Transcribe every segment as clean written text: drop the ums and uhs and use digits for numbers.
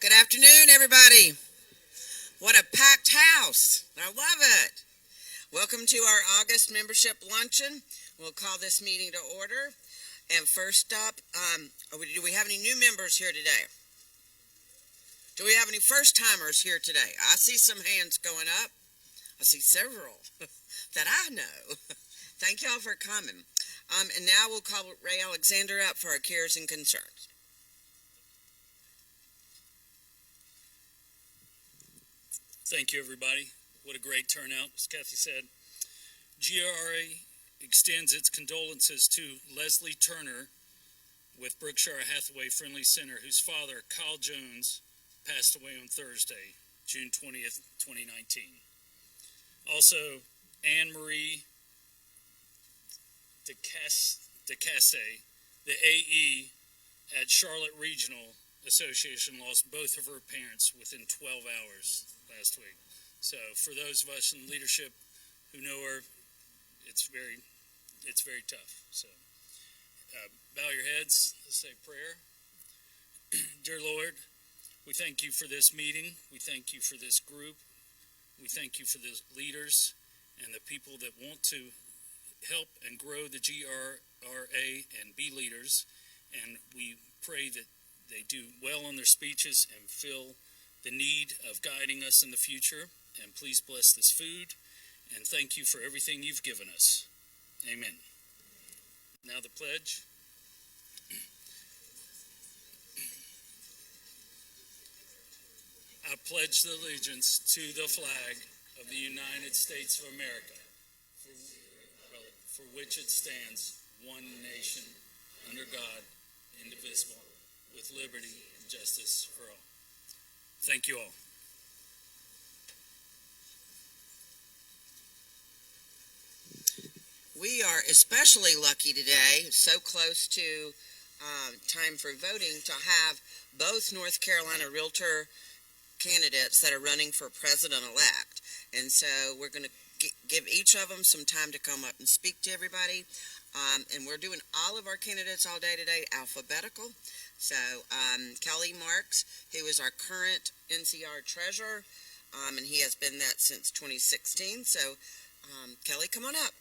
Good afternoon, everybody. What a packed house. I love it. Welcome to our August membership luncheon. We'll call this meeting to order. And first up, do we have any new members here today? Do we have any first-timers here today? I see some hands going up. I see several that I know. Thank y'all for coming. And now we'll call Ray Alexander up for our cares and concerns. Thank you, everybody. What a great turnout, as Kathy said. GRRA extends its condolences to Leslie Turner with Brookshire Hathaway Friendly Center, whose father, Kyle Jones, passed away on Thursday, June 20th, 2019. Also, Anne Marie DeCasse, the AE at Charlotte Regional Association, lost both of her parents within 12 hours last week. So for those of us in leadership who know her, it's very tough. So bow your heads. Let's say prayer. Dear Lord, we thank you for this meeting. We thank you for this group. We thank you for the leaders and the people that want to help and grow the GRRA and be leaders. And we pray that they do well on their speeches and feel the need of guiding us in the future. And please bless this food. And thank you for everything you've given us. Amen. Now the pledge. I pledge allegiance to the flag of the United States of America, for which it stands, one nation, under God, indivisible, with liberty and justice for all. Thank you all. We are especially lucky today, so close to time for voting, to have both North Carolina Realtor candidates that are running for president-elect. And so we're going to give each of them some time to come up and speak to everybody. And we're doing all of our candidates all day today alphabetical. So Kelly Marks, who is our current NCR treasurer, and he has been that since 2016. So Kelly, come on up.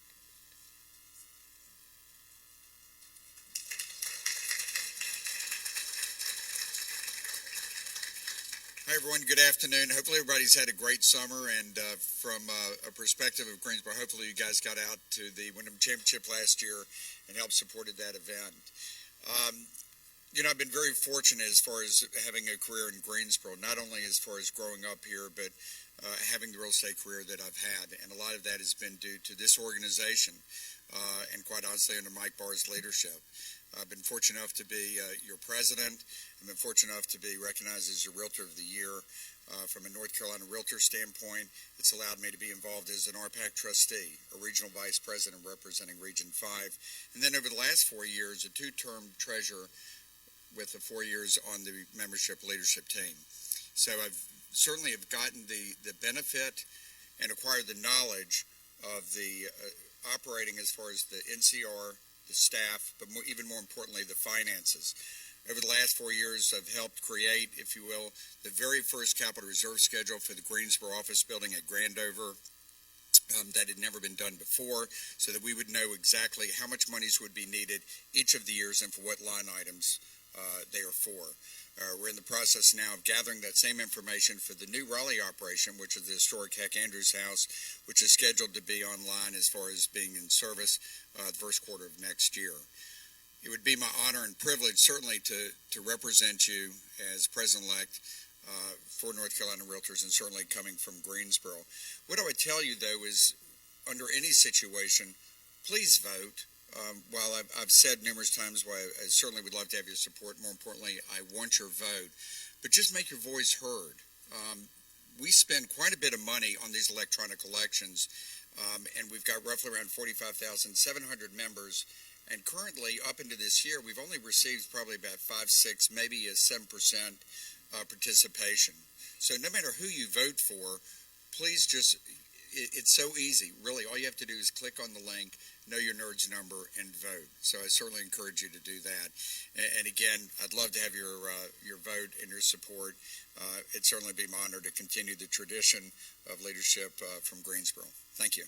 Hi, everyone. Good afternoon. Hopefully everybody's had a great summer, and from a perspective of Greensboro, hopefully you guys got out to the Wyndham Championship last year and helped supported that event. I've been very fortunate as far as having a career in Greensboro, not only as far as growing up here, but having the real estate career that I've had. And a lot of that has been due to this organization, and quite honestly under Mike Barr's leadership. I've been fortunate enough to be your president. I've been fortunate enough to be recognized as your Realtor of the Year. From a North Carolina Realtor standpoint, it's allowed me to be involved as an RPAC trustee, a regional vice president representing Region 5. And then over the last 4 years, a two-term treasurer with the 4 years on the membership leadership team. So I've certainly have gotten the benefit and acquired the knowledge of the operating as far as the NCR, the staff, but even more importantly, the finances. Over the last 4 years, I've helped create, if you will, the very first capital reserve schedule for the Greensboro office building at Grandover that had never been done before, so that we would know exactly how much monies would be needed each of the years and for what line items they are for. We're in the process now of gathering that same information for the new Raleigh operation, which is the historic Heck Andrews House, which is scheduled to be online as far as being in service the first quarter of next year. It would be my honor and privilege, certainly, to represent you as president-elect for North Carolina Realtors, and certainly coming from Greensboro. What I would tell you, though, is under any situation, please vote. While I've said numerous times why I certainly would love to have your support, more importantly, I want your vote, but just make your voice heard. We spend quite a bit of money on these electronic elections, and we've got roughly around 45,700 members, and currently, up into this year, we've only received probably about 5, 6, maybe a 7% participation. So no matter who you vote for, please just it's so easy. Really, all you have to do is click on the link, know your nerd's number, and vote. So I certainly encourage you to do that. And again, I'd love to have your vote and your support. It'd certainly be my honor to continue the tradition of leadership from Greensboro. Thank you.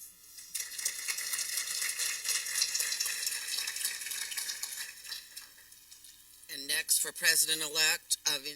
And next, for President-elect of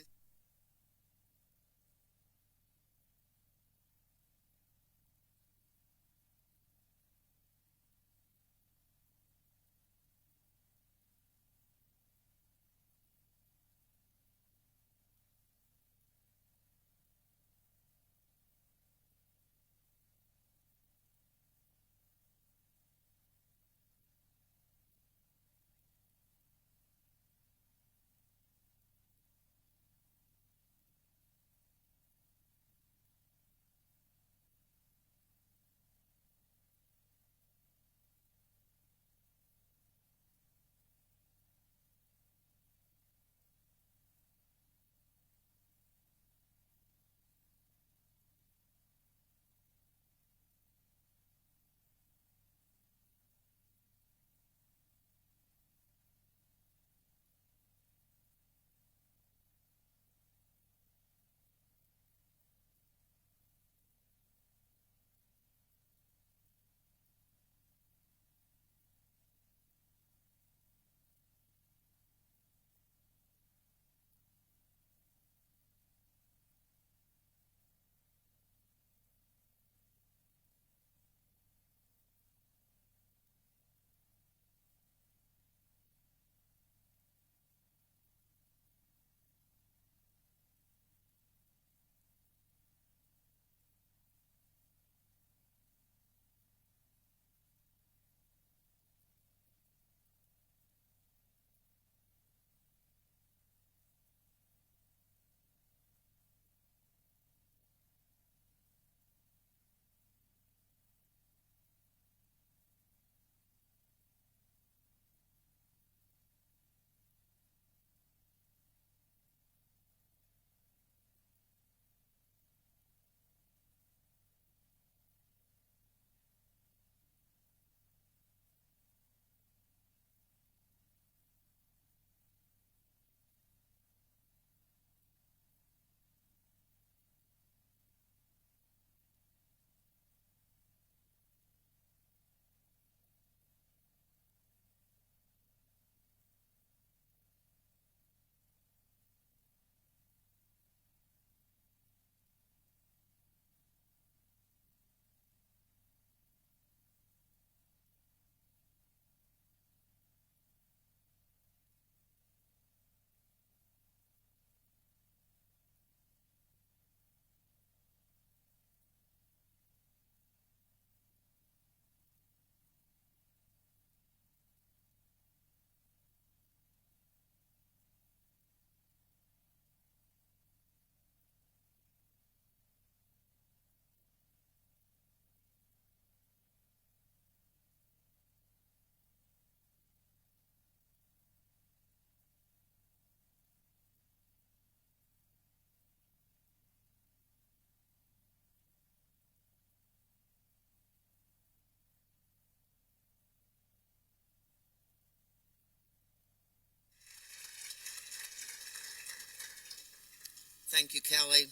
Thank you, Kelly,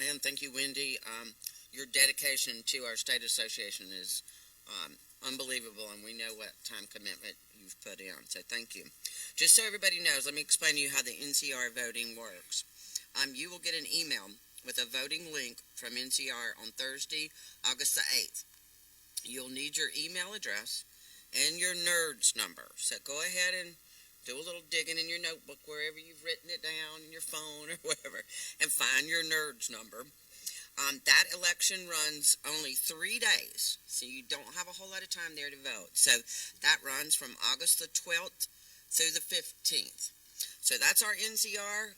and thank you, Wendy. Your dedication to our state association is unbelievable, and we know what time commitment you've put in, so thank you. Just so everybody knows, let me explain to you how the NCR voting works. You will get an email with a voting link from NCR on Thursday, August the 8th. You'll need your email address and your NERDS number, so go ahead and do a little digging in your notebook, wherever you've written it down, in your phone or whatever, and find your NERDS number. That election runs only 3 days, so you don't have a whole lot of time there to vote. So that runs from August the 12th through the 15th. So that's our NCR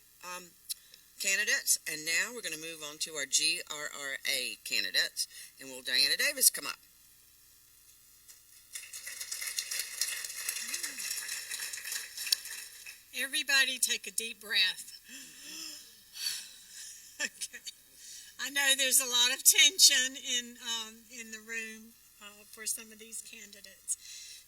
candidates, and now we're going to move on to our GRRA candidates, and will Diana Davis come up? Everybody take a deep breath. Okay. I know there's a lot of tension in the room for some of these candidates.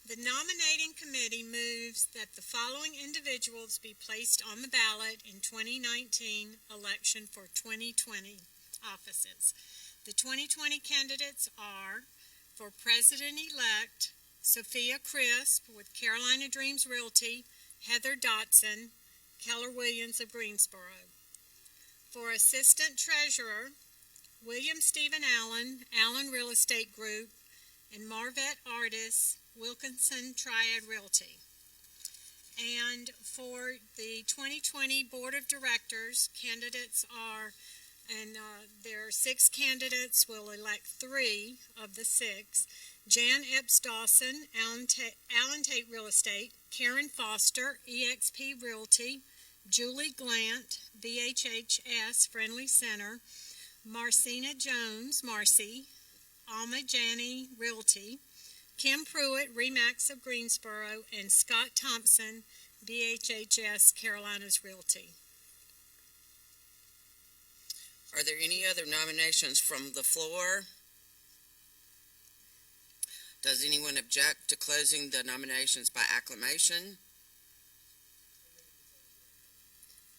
The nominating committee moves that the following individuals be placed on the ballot in 2019 election for 2020 offices. The 2020 candidates are, for President-elect, Sophia Crisp with Carolina Dreams Realty, Heather Dotson, Keller Williams of Greensboro. For Assistant Treasurer, William Stephen Allen, Allen Real Estate Group, and Marvette Artis, Wilkinson Triad Realty. And for the 2020 Board of Directors, candidates are, and there are 6 candidates. Will elect 3 of the 6. Jan Epps Dawson, Allen Tate Real Estate, Karen Foster, EXP Realty, Julie Glant, BHHS Friendly Center, Marcina Jones, Marcy, Alma Janney Realty, Kim Pruitt, Remax of Greensboro, and Scott Thompson, BHHS Carolinas Realty. Are there any other nominations from the floor? Does anyone object to closing the nominations by acclamation?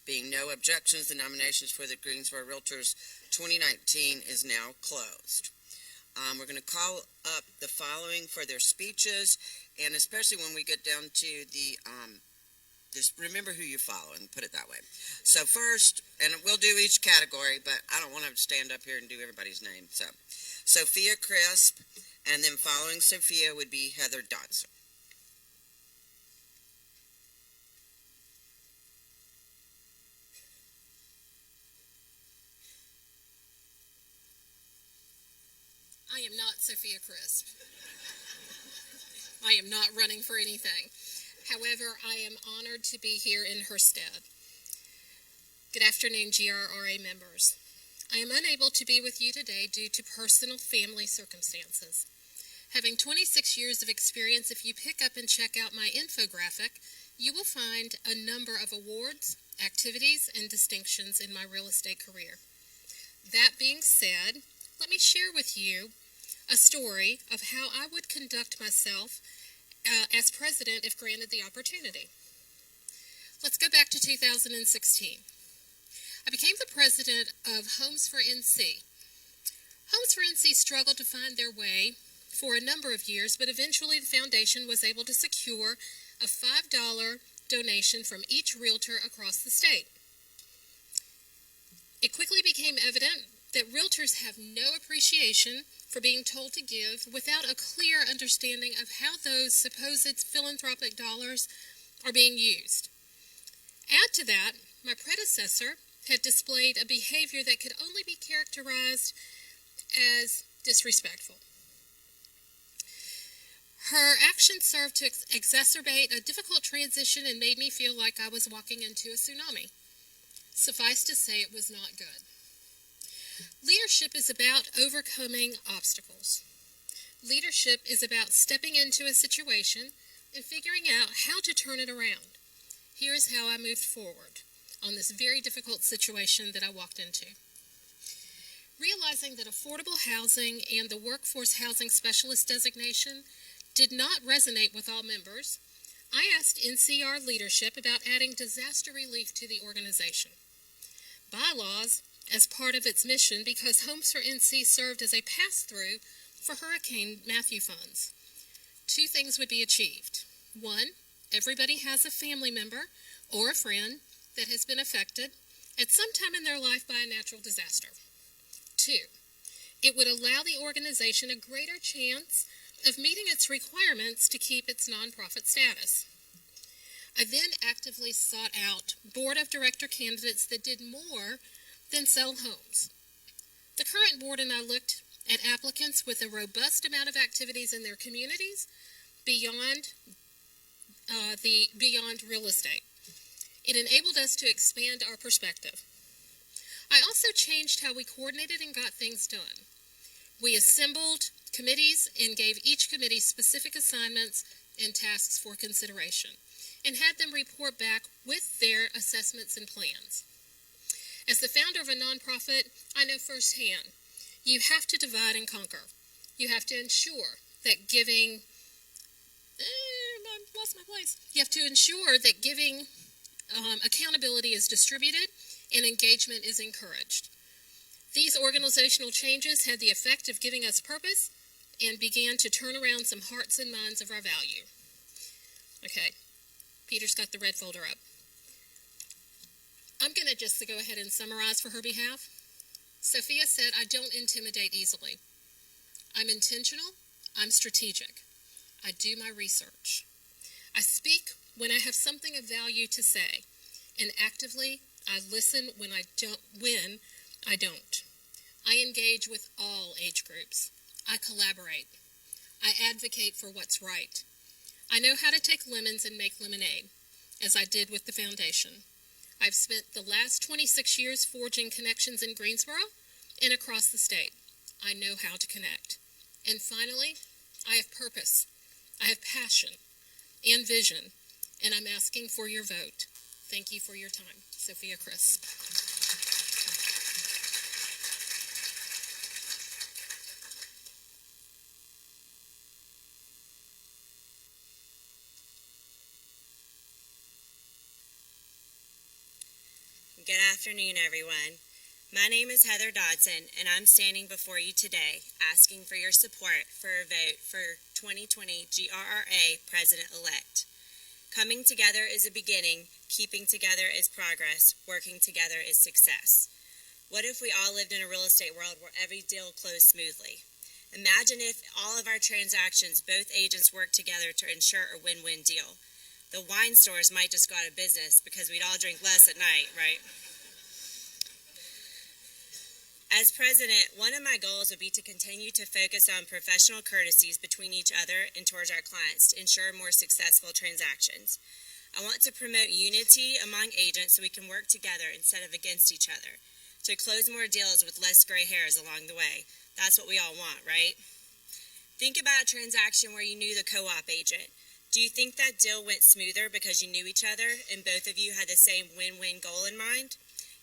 Being no objections, the nominations for the Greensboro Realtors 2019 is now closed. We're going to call up the following for their speeches, and especially when we get down to the, just remember who you follow and put it that way. So first, and we'll do each category, but I don't want to stand up here and do everybody's name. So, Sophia Crisp, and then following Sophia would be Heather Dotson. I am not Sophia Crisp. I am not running for anything. However, I am honored to be here in her stead. Good afternoon, GRRA members. I am unable to be with you today due to personal family circumstances. Having 26 years of experience, if you pick up and check out my infographic, you will find a number of awards, activities, and distinctions in my real estate career. That being said, let me share with you a story of how I would conduct myself as president if granted the opportunity. Let's go back to 2016. I became the president of Homes for NC. Homes for NC struggled to find their way for a number of years, but eventually the foundation was able to secure a $5 donation from each realtor across the state. It quickly became evident that realtors have no appreciation for being told to give without a clear understanding of how those supposed philanthropic dollars are being used. Add to that, my predecessor had displayed a behavior that could only be characterized as disrespectful. Her actions served to exacerbate a difficult transition and made me feel like I was walking into a tsunami. Suffice to say, it was not good. Leadership is about overcoming obstacles. Leadership is about stepping into a situation and figuring out how to turn it around. Here is how I moved forward on this very difficult situation that I walked into. Realizing that affordable housing and the workforce housing specialist designation did not resonate with all members, I asked NCR leadership about adding disaster relief to the organization. Bylaws as part of its mission because Homes for NC served as a pass-through for Hurricane Matthew funds. 2 things would be achieved. 1, everybody has a family member or a friend that has been affected at some time in their life by a natural disaster. 2, it would allow the organization a greater chance of meeting its requirements to keep its nonprofit status. I then actively sought out board of director candidates that did more than sell homes. The current board and I looked at applicants with a robust amount of activities in their communities beyond real estate. It enabled us to expand our perspective. I also changed how we coordinated and got things done. We assembled committees and gave each committee specific assignments and tasks for consideration, and had them report back with their assessments and plans. As the founder of a nonprofit, I know firsthand, you have to divide and conquer. You have to ensure that giving, I lost my place. You have to ensure that giving accountability is distributed and engagement is encouraged. These organizational changes had the effect of giving us purpose and began to turn around some hearts and minds of our value. Okay, Peter's got the red folder up. I'm going to just go ahead and summarize for her behalf. Sophia said, I don't intimidate easily. I'm intentional. I'm strategic. I do my research. I speak when I have something of value to say, and actively, I listen when I don't. I engage with all age groups. I collaborate. I advocate for what's right. I know how to take lemons and make lemonade, as I did with the foundation. I've spent the last 26 years forging connections in Greensboro and across the state. I know how to connect. And finally, I have purpose. I have passion and vision, and I'm asking for your vote. Thank you for your time. Sophia Crisp. Good afternoon, everyone. My name is Heather Dodson, and I'm standing before you today asking for your support for a vote for 2020 GRRA President-elect. Coming together is a beginning, keeping together is progress, working together is success. What if we all lived in a real estate world where every deal closed smoothly? Imagine if all of our transactions, both agents worked together to ensure a win-win deal. The wine stores might just go out of business because we'd all drink less at night, right? As president, one of my goals would be to continue to focus on professional courtesies between each other and towards our clients to ensure more successful transactions. I want to promote unity among agents so we can work together instead of against each other, to close more deals with less gray hairs along the way. That's what we all want, right? Think about a transaction where you knew the co-op agent. Do you think that deal went smoother because you knew each other and both of you had the same win-win goal in mind?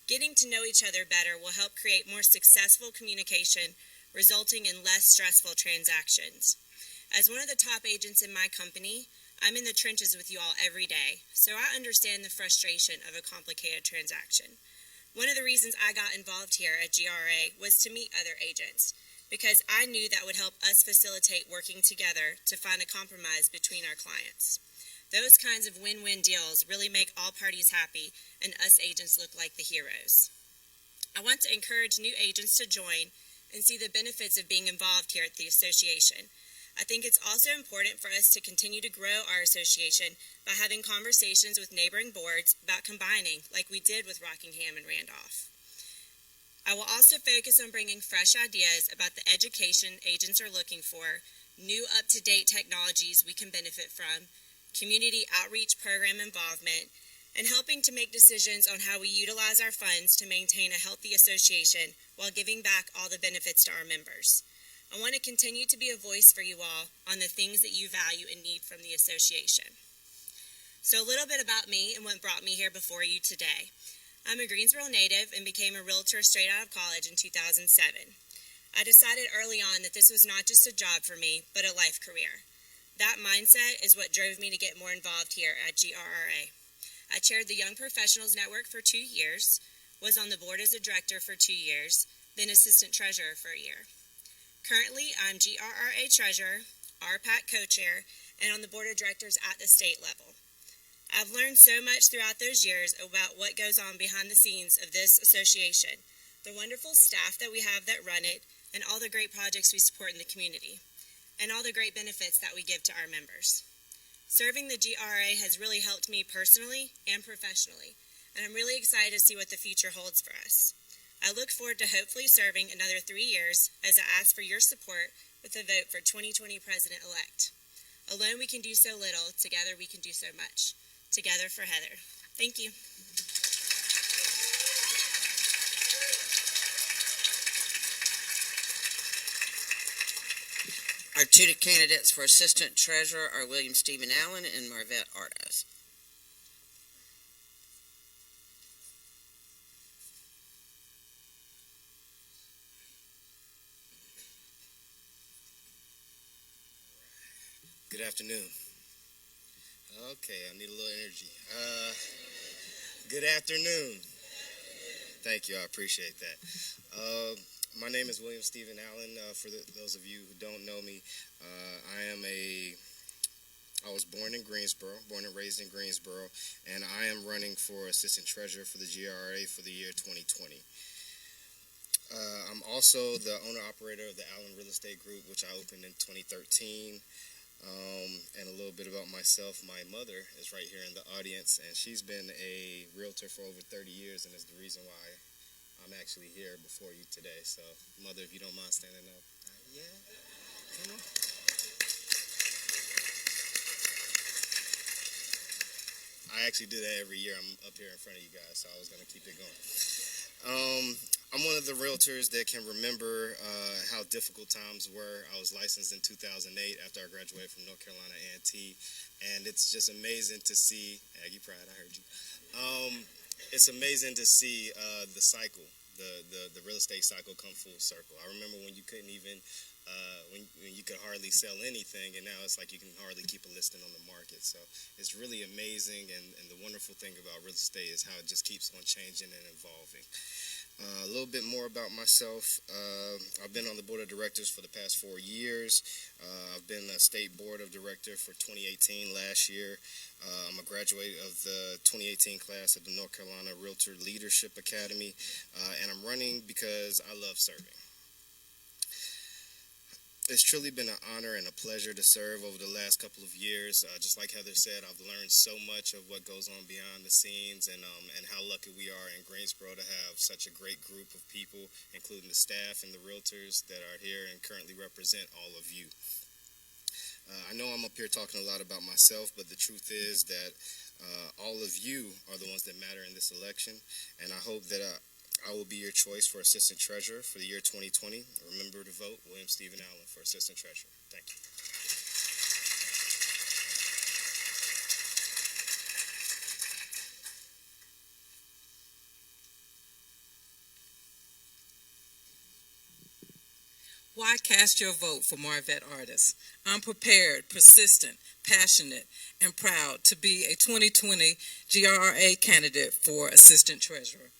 Getting to know each other better will help create more successful communication, resulting in less stressful transactions. As one of the top agents in my company, I'm in the trenches with you all every day, so I understand the frustration of a complicated transaction. One of the reasons I got involved here at GRRA was to meet other agents, because I knew that would help us facilitate working together to find a compromise between our clients. Those kinds of win-win deals really make all parties happy, and us agents look like the heroes. I want to encourage new agents to join and see the benefits of being involved here at the association. I think it's also important for us to continue to grow our association by having conversations with neighboring boards about combining, like we did with Rockingham and Randolph. I will also focus on bringing fresh ideas about the education agents are looking for, new up-to-date technologies we can benefit from, community outreach program involvement, and helping to make decisions on how we utilize our funds to maintain a healthy association while giving back all the benefits to our members. I want to continue to be a voice for you all on the things that you value and need from the association. So a little bit about me and what brought me here before you today. I'm a Greensboro native and became a realtor straight out of college in 2007. I decided early on that this was not just a job for me, but a life career. That mindset is what drove me to get more involved here at GRRA. I chaired the Young Professionals Network for 2 years, was on the board as a director for 2 years, then assistant treasurer for a year. Currently, I'm GRRA treasurer, RPAC co-chair, and on the board of directors at the state level. I've learned so much throughout those years about what goes on behind the scenes of this association, the wonderful staff that we have that run it, and all the great projects we support in the community, and all the great benefits that we give to our members. Serving the GRRA has really helped me personally and professionally, and I'm really excited to see what the future holds for us. I look forward to hopefully serving another 3 years as I ask for your support with a vote for 2020 President-elect. Alone we can do so little, together we can do so much. Together for Heather. Thank you. Our two candidates for assistant treasurer are William Stephen Allen and Marvette Ardos. Good afternoon. Okay, I need a little energy. Good afternoon. Thank you, I appreciate that. My name is William Stephen Allen. For those of you who don't know me, I was born in Greensboro, born and raised in Greensboro, and I am running for Assistant Treasurer for the GRRA for the year 2020. I'm also the owner-operator of the Allen Real Estate Group, which I opened in 2013. And a little bit about myself. My mother is right here in the audience, and she's been a realtor for over 30 years, and is the reason why I'm actually here before you today. So, Mother, if you don't mind standing up. Yeah, come on. I actually do that every year. I'm up here in front of you guys, so I was going to keep it going. I'm one of the realtors that can remember how difficult times were. I was licensed in 2008 after I graduated from North Carolina A&T, and it's just amazing to see, Aggie Pride, I heard you. It's amazing to see the cycle, the real estate cycle come full circle. I remember when you couldn't even, when you could hardly sell anything, and now it's like you can hardly keep a listing on the market. So it's really amazing, and the wonderful thing about real estate is how it just keeps on changing and evolving. A little bit more about myself. I've been on the board of directors for the past 4 years. I've been a state board of director for 2018 last year. I'm a graduate of the 2018 class of the North Carolina Realtor Leadership Academy, and I'm running because I love serving. It's truly been an honor and a pleasure to serve over the last couple of years. Just like Heather said, I've learned so much of what goes on behind the scenes, and how lucky we are in Greensboro to have such a great group of people, including the staff and the realtors that are here and currently represent all of you. I know I'm up here talking a lot about myself, but the truth is that all of you are the ones that matter in this election, and I hope that I will be your choice for Assistant Treasurer for the year 2020. Remember to vote William Stephen Allen for Assistant Treasurer. Thank you. Why cast your vote for Marvette Artis? I'm prepared, persistent, passionate, and proud to be a 2020 GRRA candidate for Assistant Treasurer.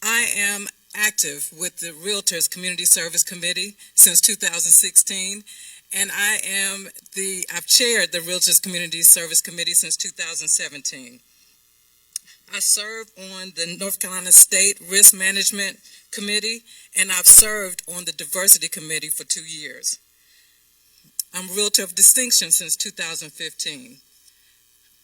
I am active with the Realtors Community Service Committee since 2016, and I've chaired the Realtors Community Service Committee since 2017. I serve on the North Carolina State Risk Management Committee, and I've served on the Diversity Committee for 2 years. I'm a Realtor of Distinction since 2015.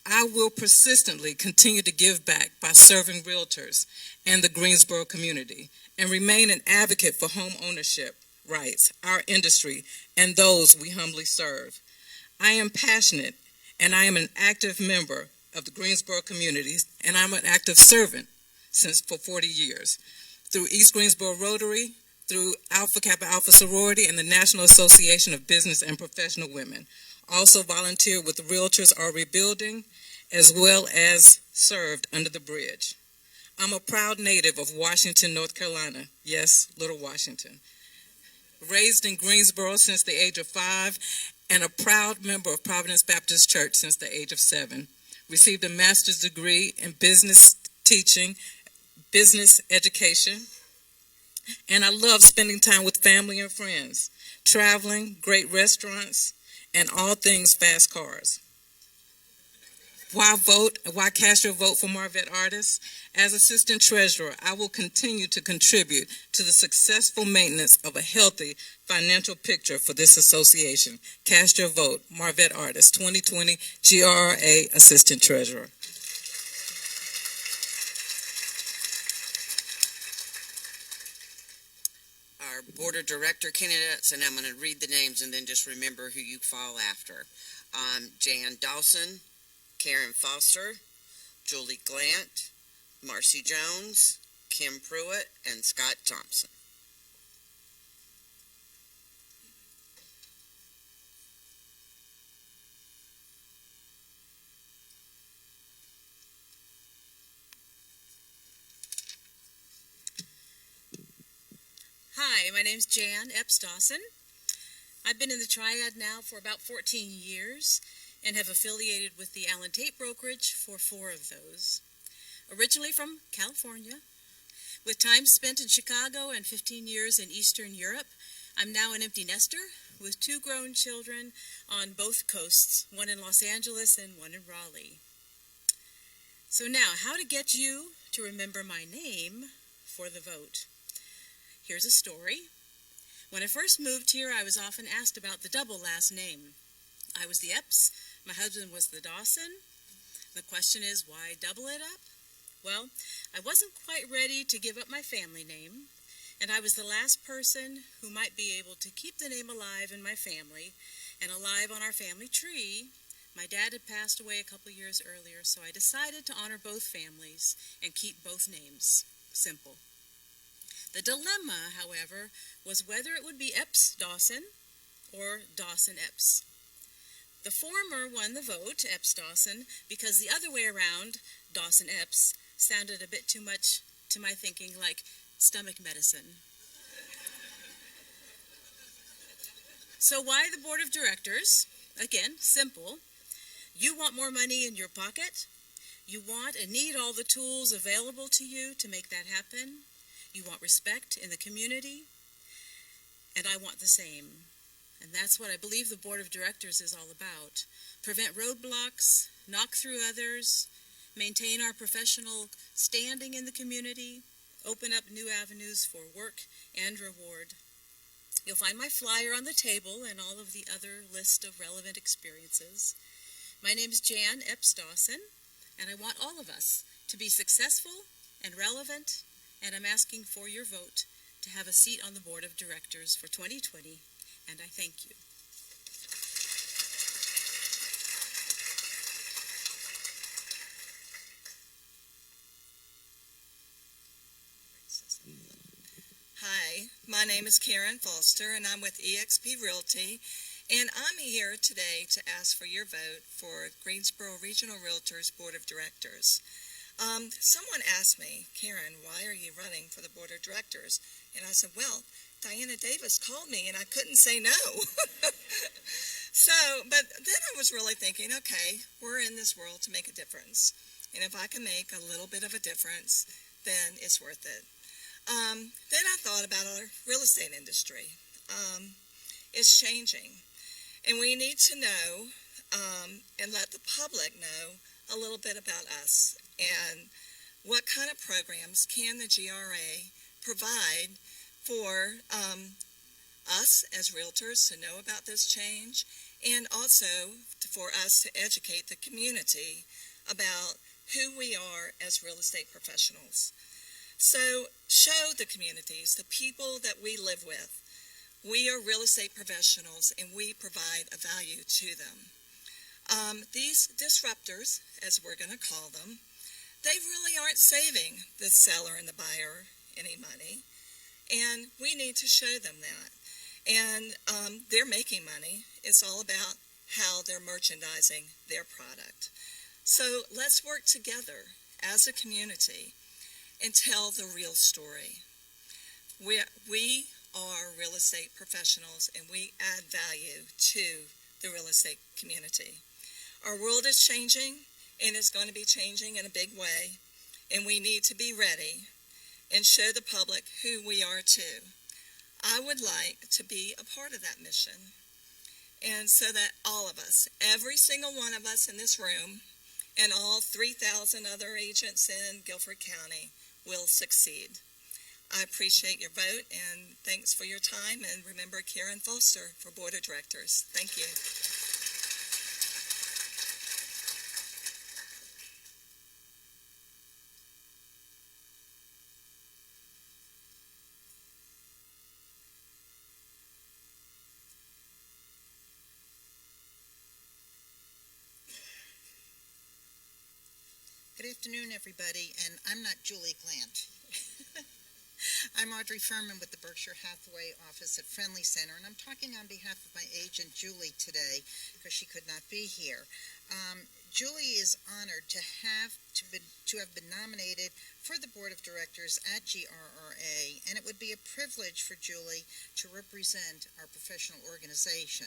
I will persistently continue to give back by serving realtors and the Greensboro community, and remain an advocate for home ownership rights, our industry, and those we humbly serve. I am passionate, and I am an active member of the Greensboro communities, and I'm an active servant for 40 years. Through East Greensboro Rotary, through Alpha Kappa Alpha Sorority, and the National Association of Business and Professional Women. Also volunteered with the Realtors Are Rebuilding, as well as served under the bridge. I'm a proud native of Washington, North Carolina. Yes, Little Washington. Raised in Greensboro since the age of 5, and a proud member of Providence Baptist Church since the age of 7. Received a master's degree in business teaching, business education, and I love spending time with family and friends, traveling, great restaurants, and all things fast cars. Why cast your vote for Marvette Artis? As Assistant Treasurer, I will continue to contribute to the successful maintenance of a healthy financial picture for this association. Cast your vote, Marvette Artis, 2020 GRRA Assistant Treasurer. Our Board of Director candidates, and I'm going to read the names and then just remember who you fall after. Jan Dawson, Karen Foster, Julie Glant, Marcy Jones, Kim Pruitt, and Scott Thompson. Hi, my name's Jan Epps Dawson. I've been in the Triad now for about 14 years and have affiliated with the Allen Tate Brokerage for 4 of those. Originally from California, with time spent in Chicago and 15 years in Eastern Europe, I'm now an empty nester with 2 grown children on both coasts, one in Los Angeles and one in Raleigh. So now, how to get you to remember my name for the vote. Here's a story. When I first moved here, I was often asked about the double last name. I was the Epps, my husband was the Dawson. The question is, why double it up? Well, I wasn't quite ready to give up my family name, and I was the last person who might be able to keep the name alive in my family and alive on our family tree. My dad had passed away a couple years earlier, so I decided to honor both families and keep both names. Simple. The dilemma, however, was whether it would be Epps Dawson or Dawson Epps. The former won the vote, Epps Dawson, because the other way around, Dawson Epps, sounded a bit too much to my thinking like stomach medicine. So why the board of directors? Again, simple. You want more money in your pocket? You want and need all the tools available to you to make that happen? You want respect in the community? And I want the same. And that's what I believe the board of directors is all about. Prevent roadblocks, knock through others, maintain our professional standing in the community, open up new avenues for work and reward. You'll find my flyer on the table and all of the other list of relevant experiences. My name is Jan Epps Dawson, and I want all of us to be successful and relevant, and I'm asking for your vote to have a seat on the board of directors for 2020, and I thank you. Hi, my name is Karen Foster, and I'm with eXp Realty, and I'm here today to ask for your vote for Greensboro Regional Realtors Board of Directors. Someone asked me, Karen, why are you running for the Board of Directors? And I said, well, Diana Davis called me, and I couldn't say no. But then I was really thinking, okay, we're in this world to make a difference, and if I can make a little bit of a difference, then it's worth it. Then I thought about our real estate industry. It's changing, and we need to know and let the public know a little bit about us and what kind of programs can the GRRA provide for us as realtors to know about this change, and also for us to educate the community about who we are as real estate professionals. So show the communities, the people that we live with, we are real estate professionals and we provide a value to them. These disruptors, as we're going to call them, they really aren't saving the seller and the buyer any money, and we need to show them that. And they're making money. It's all about how they're merchandising their product. So let's work together as a community and tell the real story. We are real estate professionals, and we add value to the real estate community. Our world is changing, and it's going to be changing in a big way, and we need to be ready and show the public who we are too. I would like to be a part of that mission, and so that all of us, every single one of us in this room, and all 3,000 other agents in Guilford County will succeed. I appreciate your vote, and thanks for your time, and remember Karen Foster for Board of Directors. Thank you. Good afternoon, everybody, and I'm not Julie Glant. I'm Audrey Furman with the Berkshire Hathaway office at Friendly Center, and I'm talking on behalf of my agent, Julie, today, because she could not be here. Julie is honored to have been nominated for the Board of of Directors at GRRA, and it would be a privilege for Julie to represent our professional organization.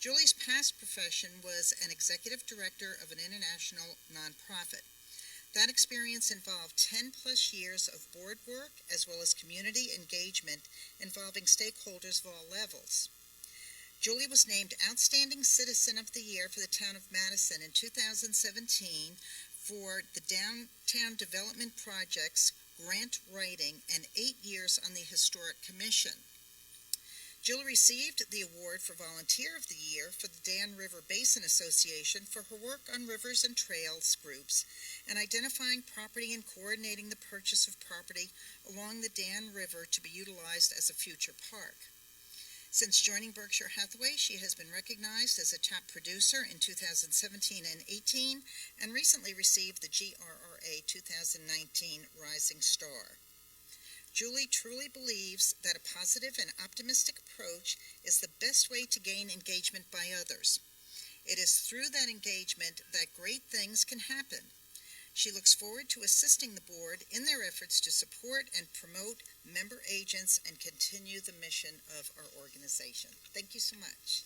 Julie's past profession was an executive director of an international nonprofit. That experience involved 10-plus years of board work as well as community engagement involving stakeholders of all levels. Julie was named Outstanding Citizen of the Year for the town of Madison in 2017 for the Downtown Development Project's grant writing and 8 years on the Historic Commission. Julie received the award for Volunteer of the Year for the Dan River Basin Association for her work on rivers and trails groups and identifying property and coordinating the purchase of property along the Dan River to be utilized as a future park. Since joining Berkshire Hathaway, she has been recognized as a top producer in 2017 and 18 and recently received the GRRA 2019 Rising Star. Julie truly believes that a positive and optimistic approach is the best way to gain engagement by others. It is through that engagement that great things can happen. She looks forward to assisting the board in their efforts to support and promote member agents and continue the mission of our organization. Thank you so much.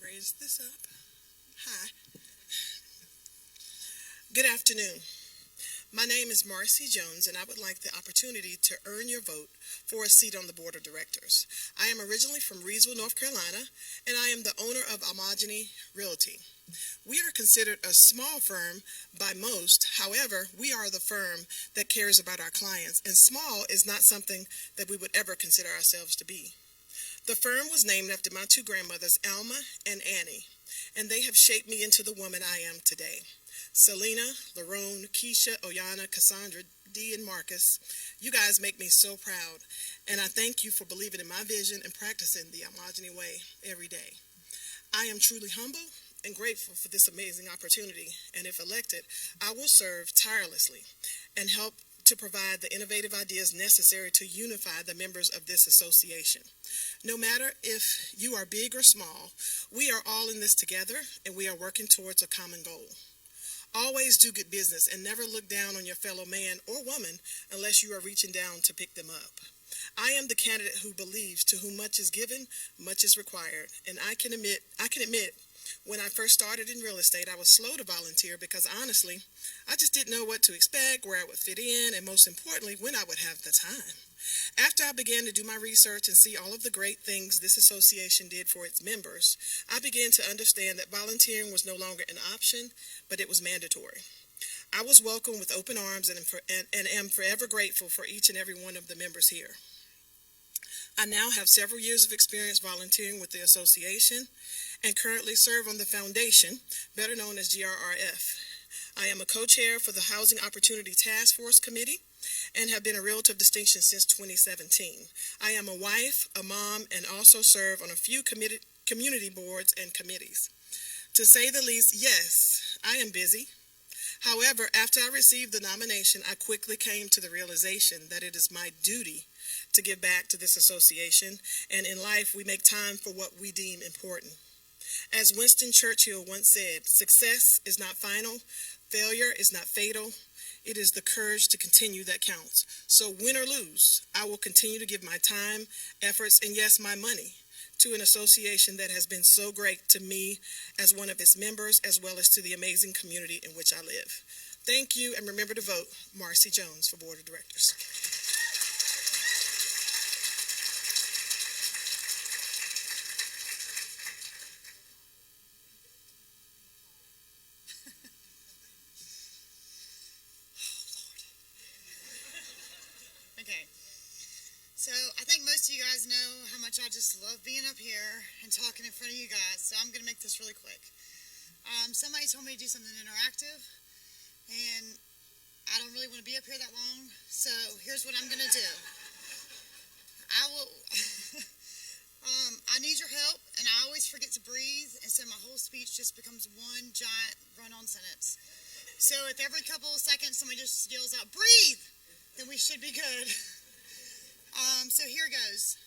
Raise this up. Hi. Good afternoon. My name is Marcy Jones, and I would like the opportunity to earn your vote for a seat on the Board of Directors. I am originally from Reidsville, North Carolina, and I am the owner of Amogeny Realty. We are considered a small firm by most. However, we are the firm that cares about our clients, and small is not something that we would ever consider ourselves to be. The firm was named after my two grandmothers, Alma and Annie, and they have shaped me into the woman I am today. Selena, Larone, Keisha, Oyana, Cassandra, Dee, and Marcus, you guys make me so proud, and I thank you for believing in my vision and practicing the Amogeny way every day. I am truly humble and grateful for this amazing opportunity, and if elected, I will serve tirelessly and help to provide the innovative ideas necessary to unify the members of this association. No matter if you are big or small, we are all in this together, and we are working towards a common goal. Always do good business and never look down on your fellow man or woman unless you are reaching down to pick them up. I am the candidate who believes to whom much is given, much is required, and I can admit, when I first started in real estate, I was slow to volunteer because honestly, I just didn't know what to expect, where I would fit in, and most importantly, when I would have the time. After I began to do my research and see all of the great things this association did for its members, I began to understand that volunteering was no longer an option, but it was mandatory. I was welcomed with open arms and am forever grateful for each and every one of the members here. I now have several years of experience volunteering with the association and currently serve on the foundation, better known as GRRF. I am a co-chair for the Housing Opportunity Task Force Committee and have been a Realtor of Distinction since 2017. I am a wife, a mom, and also serve on a few community boards and committees. To say the least, yes, I am busy. However, after I received the nomination, I quickly came to the realization that it is my duty to give back to this association, and in life we make time for what we deem important. As Winston Churchill once said, success is not final, failure is not fatal, it is the courage to continue that counts. So win or lose, I will continue to give my time, efforts, and yes, my money to an association that has been so great to me as one of its members, as well as to the amazing community in which I live. Thank you, and remember to vote Marcy Jones for Board of Directors. Okay, so I think most of you guys know how much I just love being up here and talking in front of you guys, so I'm going to make this really quick. Somebody told me to do something interactive, and I don't really want to be up here that long, so here's what I'm going to do. I need your help, and I always forget to breathe, and so my whole speech just becomes one giant run-on sentence. So if every couple of seconds somebody just yells out, breathe, then we should be good. So here goes.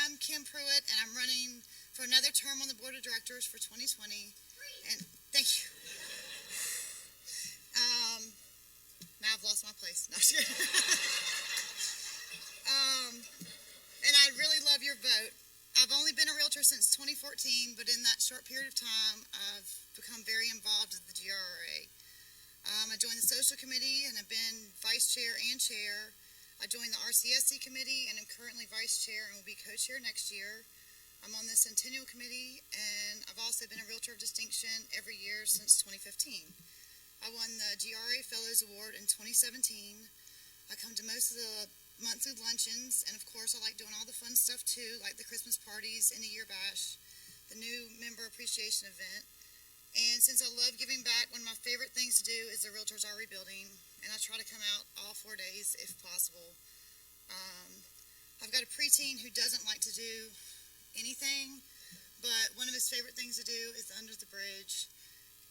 I'm Kim. Kim Pruitt, and I'm running for another term on the board of directors for 2020. And thank you. Now I've lost my place. No, I'm just kidding. And I really love your vote. I've only been a realtor since 2014, but in that short period of time, I've become very involved with the GRRA. I joined the social committee and have been vice chair and chair. I joined the RCSC committee and am currently vice chair and will be co-chair next year. I'm on the Centennial committee, and I've also been a realtor of distinction every year since 2015. I won the GRRA Fellows Award in 2017. I come to most of the monthly luncheons, and of course I like doing all the fun stuff too, like the Christmas parties, end of year bash, the new member appreciation event. And since I love giving back, one of my favorite things to do is the Realtors Are Rebuilding, and I try to come out all 4 days if possible. I've got a preteen who doesn't like to do anything, but one of his favorite things to do is Under the Bridge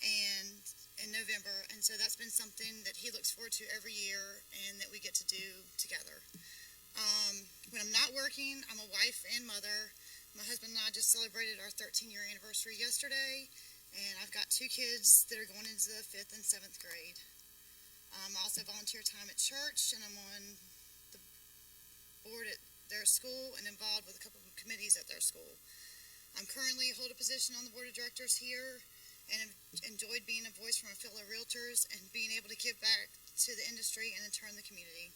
and in November, and so that's been something that he looks forward to every year and that we get to do together. When I'm not working, I'm a wife and mother. My husband and I just celebrated our 13-year anniversary yesterday, and I've got 2 kids that are going into the 5th and 7th grade. I also volunteer time at church, and I'm on the board at their school and involved with a couple of committees at their school. I'm currently hold a position on the board of directors here, and have enjoyed being a voice from my fellow realtors and being able to give back to the industry and in turn the community.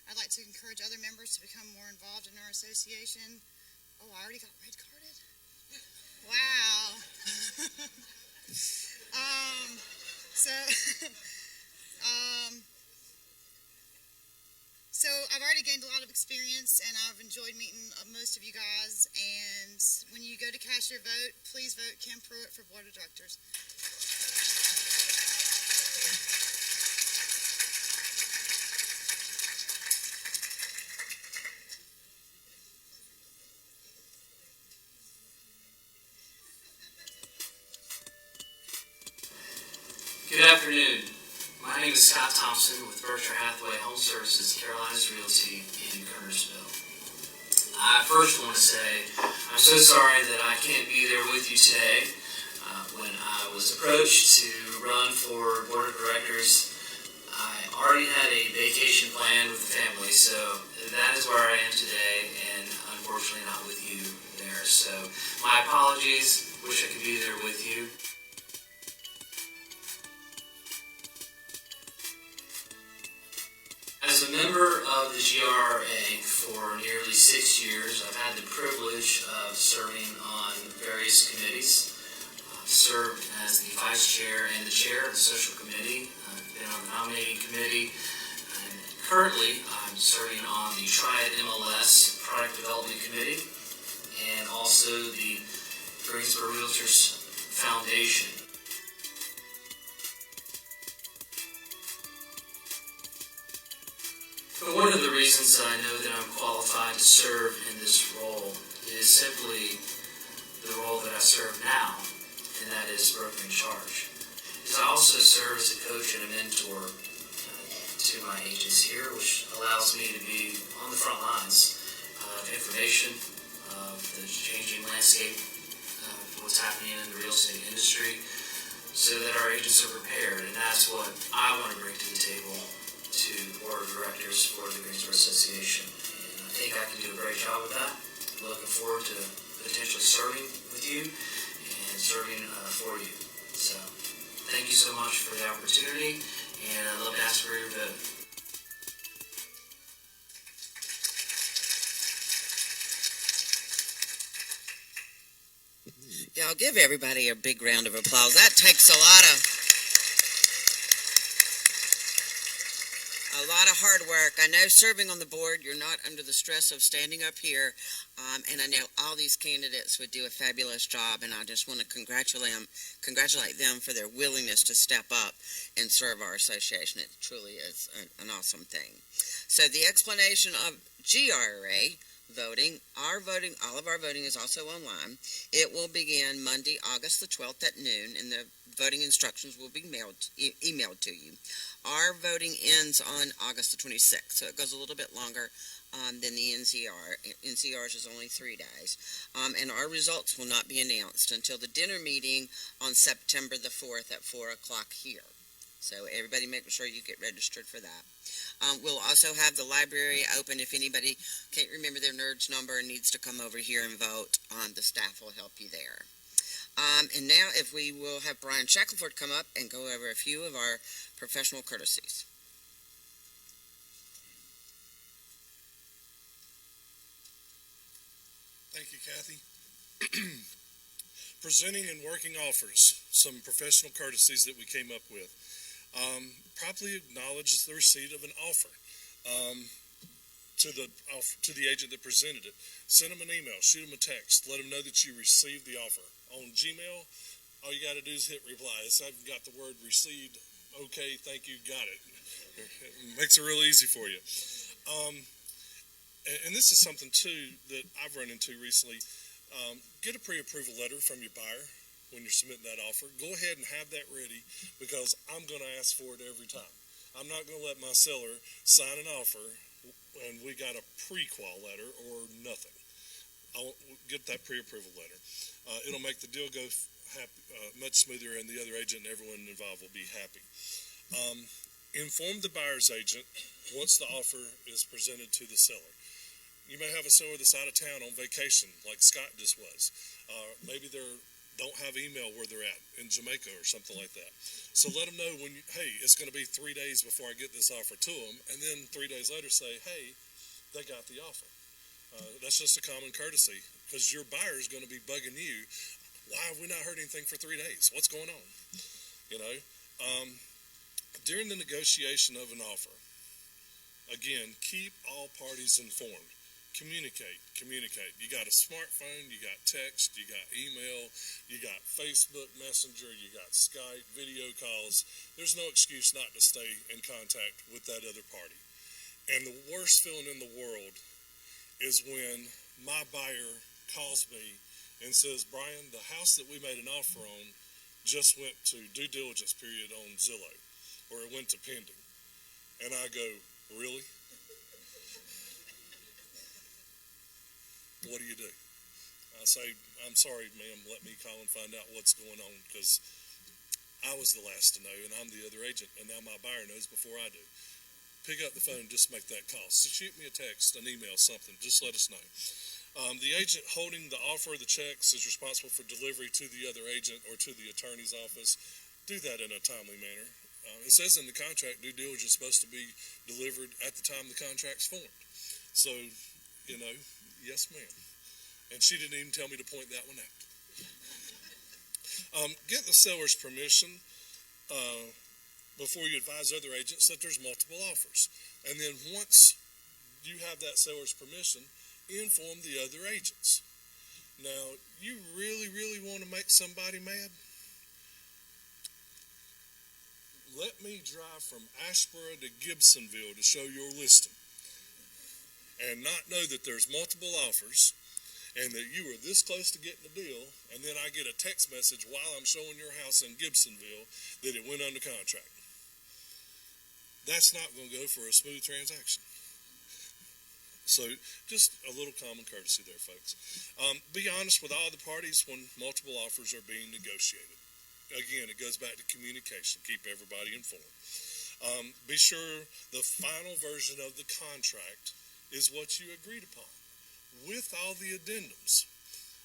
I'd like to encourage other members to become more involved in our association. Oh, I already got red carded? Wow. So I've already gained a lot of experience, and I've enjoyed meeting most of you guys. And when you go to cast your vote, please vote Kim Pruitt for board of directors. Good afternoon. My name is Scott Thompson with Berkshire Hathaway Home Services, Carolinas Realty in Kernersville. I first want to say I'm so sorry that I can't be there with you today. When I was approached to run for board of directors, I already had a vacation planned with the family, so that is where I am today, and unfortunately not with you there. So my apologies. Wish I could be there with you. As a member of the GRRA for nearly 6 years, I've had the privilege of serving on various committees. I've served as the vice chair and the chair of the social committee. I've been on the nominating committee, and currently I'm serving on the Triad MLS product development committee and also the Greensboro Realtors Foundation. But one of the reasons I know that I'm qualified to serve in this role is simply the role that I serve now, and that is broker in charge. Is I also serve as a coach and a mentor to my agents here, which allows me to be on the front lines of information, of the changing landscape of what's happening in the real estate industry, so that our agents are prepared, and that's what I want to bring to the table to the board of directors for the Greensboro Association. And I think I can do a great job with that. I'm looking forward to potentially serving with you and serving for you. So thank you so much for the opportunity, and I'd love to ask for your vote. Yeah, I'll give everybody a big round of applause. That takes a lot of hard work. I know serving on the board, you're not under the stress of standing up here, and I know all these candidates would do a fabulous job, and I just want to congratulate them for their willingness to step up and serve our association. It truly is an awesome thing. So the explanation of GRRA voting, all of our voting is also online. It will begin Monday, August the 12th at noon, and the voting instructions will be emailed to you. Our voting ends on August the 26th, so it goes a little bit longer. than the NCR. NCR's is only 3 days. And our results will not be announced until the dinner meeting on September the 4th at 4 o'clock here. So everybody make sure you get registered for that. We'll also have the library open if anybody can't remember their NERDS number and needs to come over here and vote. The staff will help you there. And now if we will have Brian Shackelford come up and go over a few of our professional courtesies. Thank you, Kathy. Presenting and working offers, some professional courtesies that we came up with. Properly acknowledge the receipt of an offer to the agent that presented it. Send them an email, shoot them a text, let them know that you received the offer. On Gmail, all you got to do is hit reply. I've got the word received. Okay, thank you, got it. It makes it real easy for you. And this is something, too, that I've run into recently. Get a pre-approval letter from your buyer when you're submitting that offer. Go ahead and have that ready because I'm going to ask for it every time. I'm not going to let my seller sign an offer and we got a pre-qual letter or nothing. I'll get that pre-approval letter. It'll make the deal go much smoother and the other agent and everyone involved will be happy. Inform the buyer's agent once the offer is presented to the seller. You may have a seller that's out of town on vacation, like Scott just was. Maybe they don't have email where they're at in Jamaica or something like that. So let them know hey, it's going to be 3 days before I get this offer to them, and then 3 days later say, hey, they got the offer. That's just a common courtesy because your buyer is going to be bugging you. Why have we not heard anything for 3 days? What's going on? During the negotiation of an offer, again, keep all parties informed. Communicate. You got a smartphone, you got text, you got email, you got Facebook Messenger, you got Skype, video calls. There's no excuse not to stay in contact with that other party. And the worst feeling in the world is when my buyer calls me and says, Brian, the house that we made an offer on just went to due diligence period on Zillow, or it went to pending. And I go, really? What do you do? I say, I'm sorry, ma'am, let me call and find out what's going on because I was the last to know and I'm the other agent and now my buyer knows before I do. Pick up the phone, just make that call. So shoot me a text, an email, something. Just let us know. The agent holding the offer of the checks is responsible for delivery to the other agent or to the attorney's office. Do that in a timely manner. It says in the contract, due diligence is supposed to be delivered at the time the contract's formed. So, yes, ma'am. And she didn't even tell me to point that one out. Get the seller's permission before you advise other agents that there's multiple offers. And then once you have that seller's permission, inform the other agents. Now, you really, really want to make somebody mad? Let me drive from Asheboro to Gibsonville to show your listing and not know that there's multiple offers and that you were this close to getting the deal, and then I get a text message while I'm showing your house in Gibsonville that it went under contract. That's not going to go for a smooth transaction. So just a little common courtesy there, folks. Be honest with all the parties when multiple offers are being negotiated. Again, it goes back to communication. Keep everybody informed. Be sure the final version of the contract is what you agreed upon with all the addendums.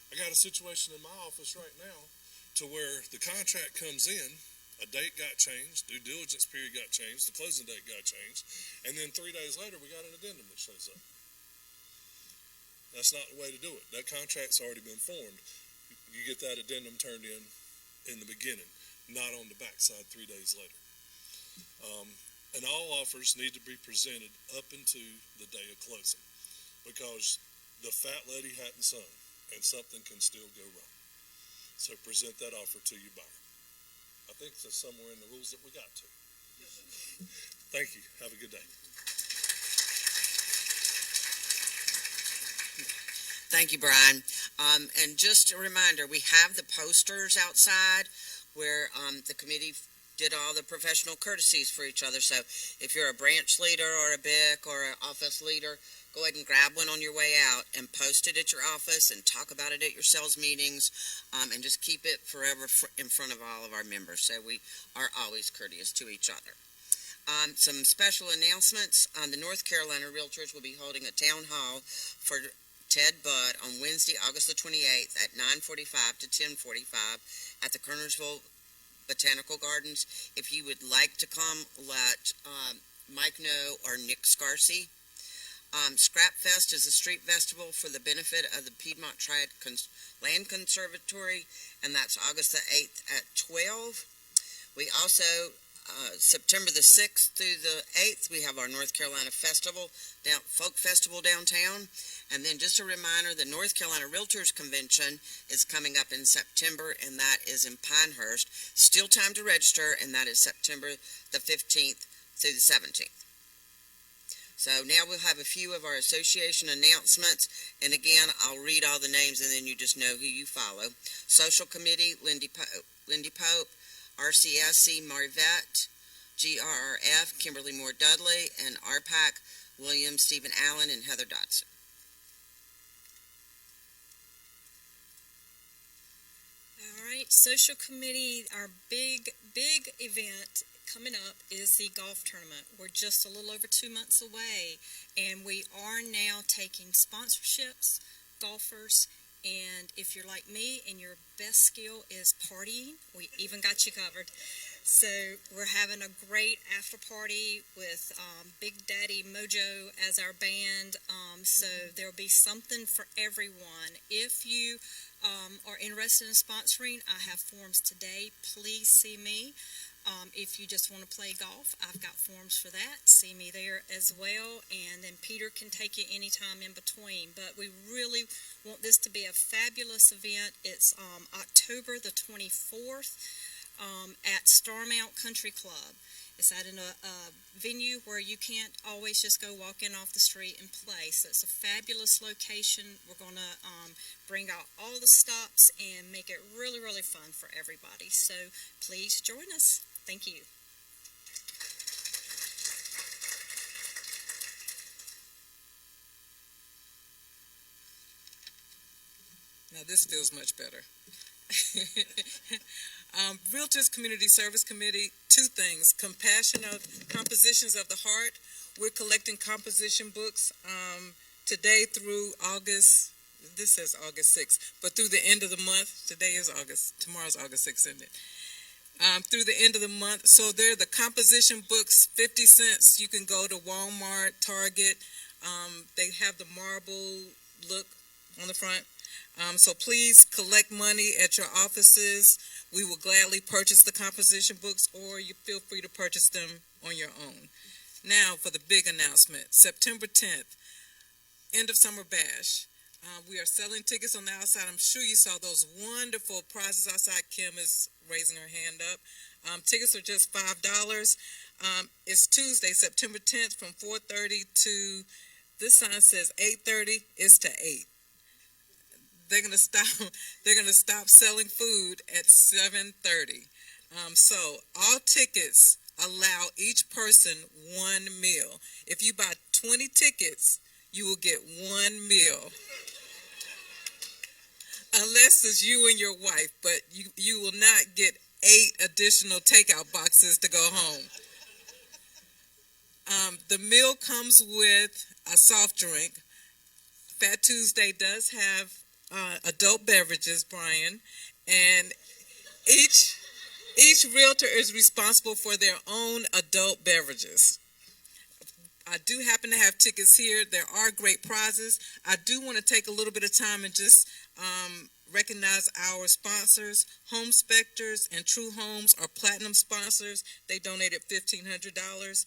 I got a situation in my office right now to where the contract comes in, a date got changed, due diligence period got changed, the closing date got changed, and then 3 days later we got an addendum that shows up. That's not the way to do it. That contract's already been formed. You get that addendum turned in the beginning, not on the backside 3 days later. And all offers need to be presented up into the day of closing because the fat lady hadn't sung and something can still go wrong. So present that offer to your buyer. I think that's somewhere in the rules that we got to. Thank you. Have a good day. Thank you, Brian. And just a reminder, we have the posters outside where the committee did all the professional courtesies for each other. So if you're a branch leader or a BIC or an office leader, go ahead and grab one on your way out and post it at your office and talk about it at your sales meetings, and just keep it forever in front of all of our members. So we are always courteous to each other. Some special announcements. The North Carolina Realtors will be holding a town hall for Ted Budd on Wednesday, August the 28th at 9:45 to 10:45 at the Kernersville Botanical Gardens. If you would like to come, let Mike know or Nick Scarsey. Scrap Fest is a street festival for the benefit of the Piedmont Triad Land Conservatory, and that's August the 8th at 12. We also September the 6th through the 8th, we have our North Carolina Folk Festival downtown. And then just a reminder, the North Carolina Realtors Convention is coming up in September, and that is in Pinehurst. Still time to register, and that is September the 15th through the 17th. So now we'll have a few of our association announcements. And again, I'll read all the names, and then you just know who you follow. Social Committee, Lindy Pope. RCSC, Marvette. GRRF, Kimberly Moore Dudley. And RPAC, William Stephen Allen and Heather Dodson. All right, Social Committee, our big event coming up is the golf tournament. We're just a little over 2 months away, and we are now taking sponsorships, golfers, and if you're like me and your best skill is partying, we even got you covered. So we're having a great after party with Big Daddy Mojo as our band. So there'll be something for everyone. If you are interested in sponsoring, I have forms today. Please see me. If you just want to play golf, I've got forms for that. See me there as well. And then Peter can take you anytime in between. But we really want this to be a fabulous event. It's October the 24th at Starmount Country Club. It's at a venue where you can't always just go walking off the street and play. So it's a fabulous location. We're going to bring out all the stops and make it really, really fun for everybody. So please join us. Thank you. Now this feels much better. Realtors Community Service Committee, two things. Compositions of the Heart. We're collecting composition books today through August. This says August 6th, but through the end of the month. Tomorrow's August 6th, isn't it? Through the end of the month. So they're the composition books, 50 cents. You can go to Walmart, Target. They have the marble look on the front. So please collect money at your offices. We will gladly purchase the composition books, or you feel free to purchase them on your own. Now for the big announcement. September 10th, end of summer bash. We are selling tickets on the outside. I'm sure you saw those wonderful prizes outside. Kim is raising her hand up. Tickets are just $5. It's Tuesday, September 10th from 4:30 to, this sign says 8:30. It's to 8. They're gonna stop selling food at 7:30. So all tickets allow each person one meal. If you buy 20 tickets, you will get one meal. Unless it's you and your wife, but you will not get 8 additional takeout boxes to go home. The meal comes with a soft drink. Fat Tuesday does have adult beverages, Brian, and each realtor is responsible for their own adult beverages. I do happen to have tickets here. There are great prizes. I do want to take a little bit of time and just recognize our sponsors. Home Specters and True Homes are platinum sponsors. They donated $1,500.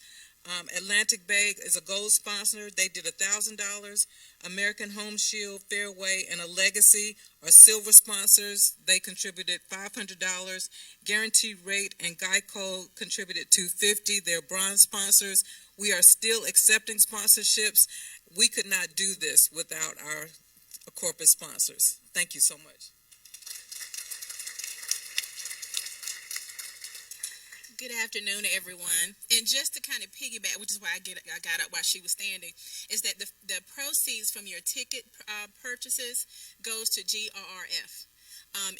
Atlantic Bay is a gold sponsor. They did $1,000. American Home Shield, Fairway, and A Legacy are silver sponsors. They contributed $500. Guaranteed Rate and Geico contributed $250. They're bronze sponsors. We are still accepting sponsorships. We could not do this without our corporate sponsors. Thank you so much. Good afternoon, everyone. And just to kind of piggyback, which is why I got up while she was standing, is that the proceeds from your ticket purchases goes to GRRF.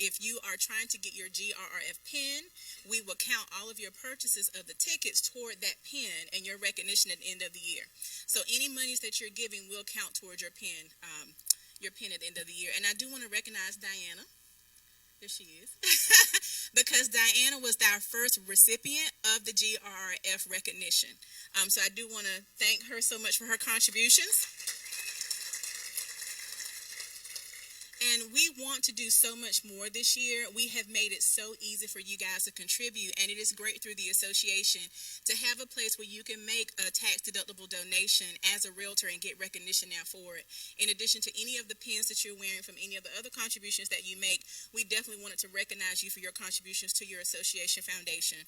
If you are trying to get your GRRF pin, we will count all of your purchases of the tickets toward that pin and your recognition at the end of the year. So any monies that you're giving will count towards your pin at the end of the year. And I do want to recognize Diana. There she is. Because Diana was our first recipient of the GRRF recognition. So I do want to thank her so much for her contributions. And we want to do so much more this year. We have made it so easy for you guys to contribute, and it is great through the association to have a place where you can make a tax-deductible donation as a realtor and get recognition now for it. In addition to any of the pins that you're wearing from any of the other contributions that you make, we definitely wanted to recognize you for your contributions to your association foundation.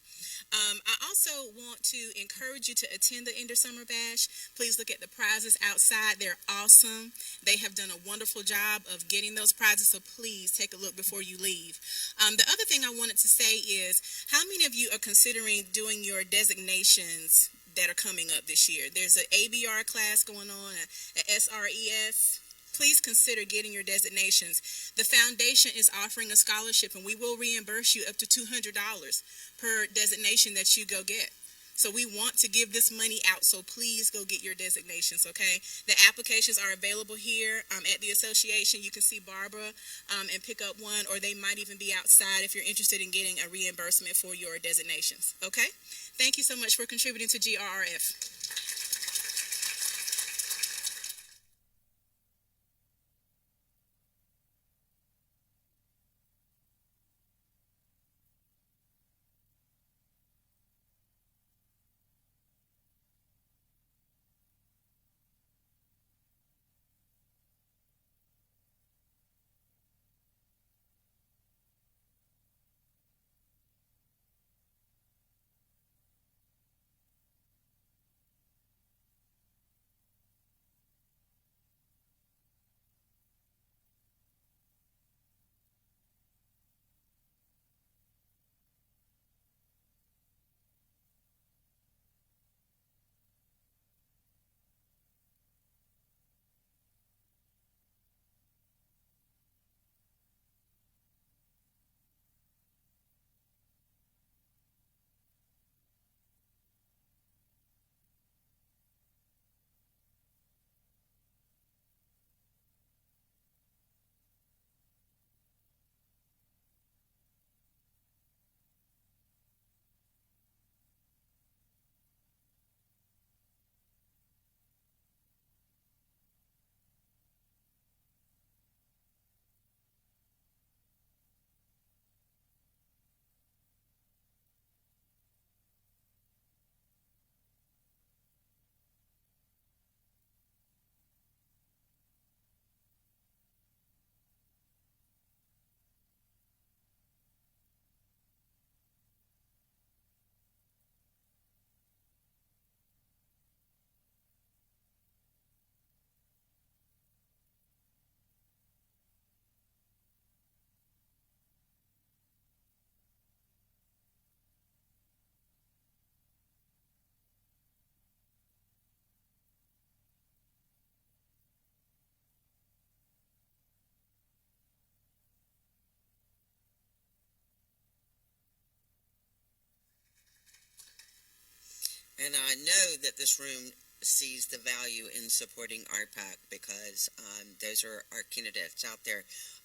I also want to encourage you to attend the End of Summer Bash. Please look at the prizes outside. They're awesome. They have done a wonderful job of getting those prizes, so please take a look before you leave. The other thing I wanted to say is, how many of you are considering doing your designations that are coming up this year? There's an ABR class going on, a SRES. Please consider getting your designations. The foundation is offering a scholarship, and we will reimburse you up to $200 per designation that you go get. So we want to give this money out, so please go get your designations, okay? The applications are available here at the association. You can see Barbara and pick up one, or they might even be outside if you're interested in getting a reimbursement for your designations, okay? Thank you so much for contributing to GRRF. And I know that this room sees the value in supporting RPAC because those are our candidates out there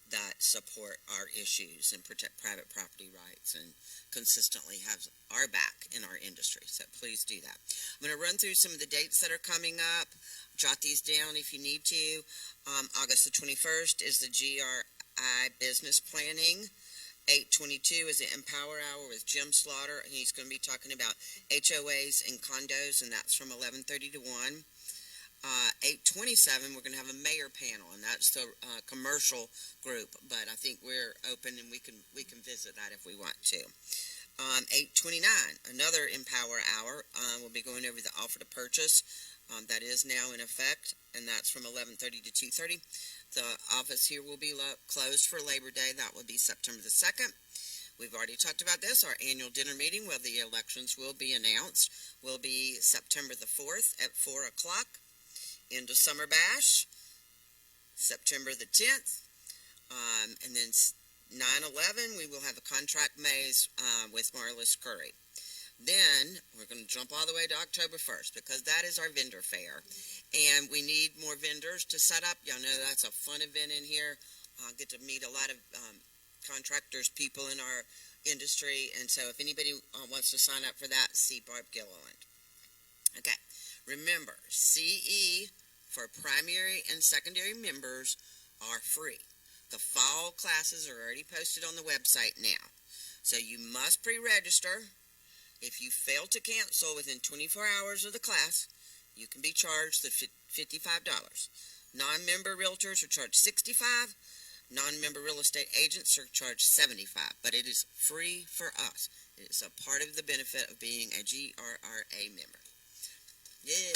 that support our issues and protect private property rights and consistently have our back in our industry. So please do that. I'm going to run through some of the dates that are coming up. Jot these down if you need to. August the 21st is the GRI Business Planning. 8:22 is the Empower Hour with Jim Slaughter. He's going to be talking about HOAs and condos, and that's from 11:30 to 1. 8:27, we're going to have a mayor panel, and that's the commercial group. But I think we're open, and we can visit that if we want to. 8:29, another Empower Hour. We'll be going over the offer to purchase. That is now in effect, and that's from 11:30 to 2:30. The office here will be closed for Labor Day. That will be September the 2nd. We've already talked about this. Our annual dinner meeting, where the elections will be announced, will be September the 4th at 4 o'clock. End of summer bash, September the 10th. And then 9/11, we will have a contract maze with Marlis Curry. Then we're going to jump all the way to October 1st, because that is our vendor fair. And we need more vendors to set up. Y'all know that's a fun event in here. Get to meet a lot of contractors, people in our industry. And so if anybody wants to sign up for that, see Barb Gilliland. Okay. Remember, CE for primary and secondary members are free. The fall classes are already posted on the website now. So you must pre-register. If you fail to cancel within 24 hours of the class, you can be charged the $55. Non-member realtors are charged $65. Non-member real estate agents are charged $75. But it is free for us. It is a part of the benefit of being a GRRA member. Yay!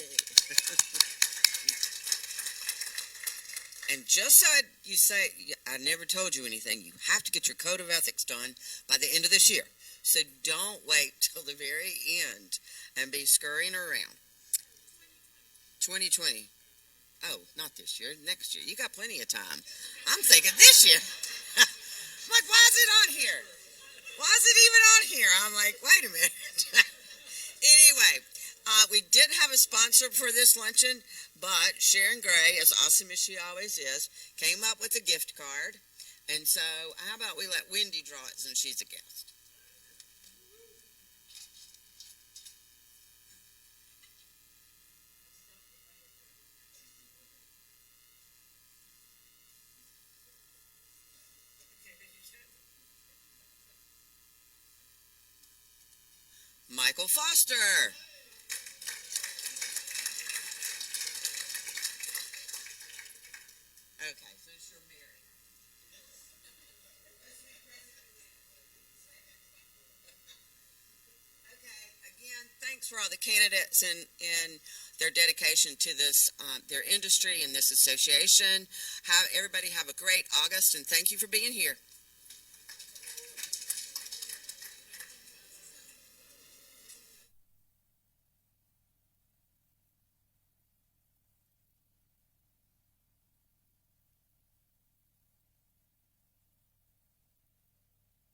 And just so you say, I never told you anything, you have to get your code of ethics done by the end of this year. So don't wait till the very end and be scurrying around. 2020. Oh, not this year, next year. You got plenty of time. I'm thinking this year. I'm like, why is it on here? Why is it even on here? I'm like, wait a minute. Anyway, we did have a sponsor for this luncheon, but Sharon Gray, as awesome as she always is, came up with a gift card. And so how about we let Wendy draw it since she's a guest? Michael Foster. Okay, since you're married. Okay, again, thanks for all the candidates and their dedication to this, their industry and this association. Everybody have a great August, and thank you for being here.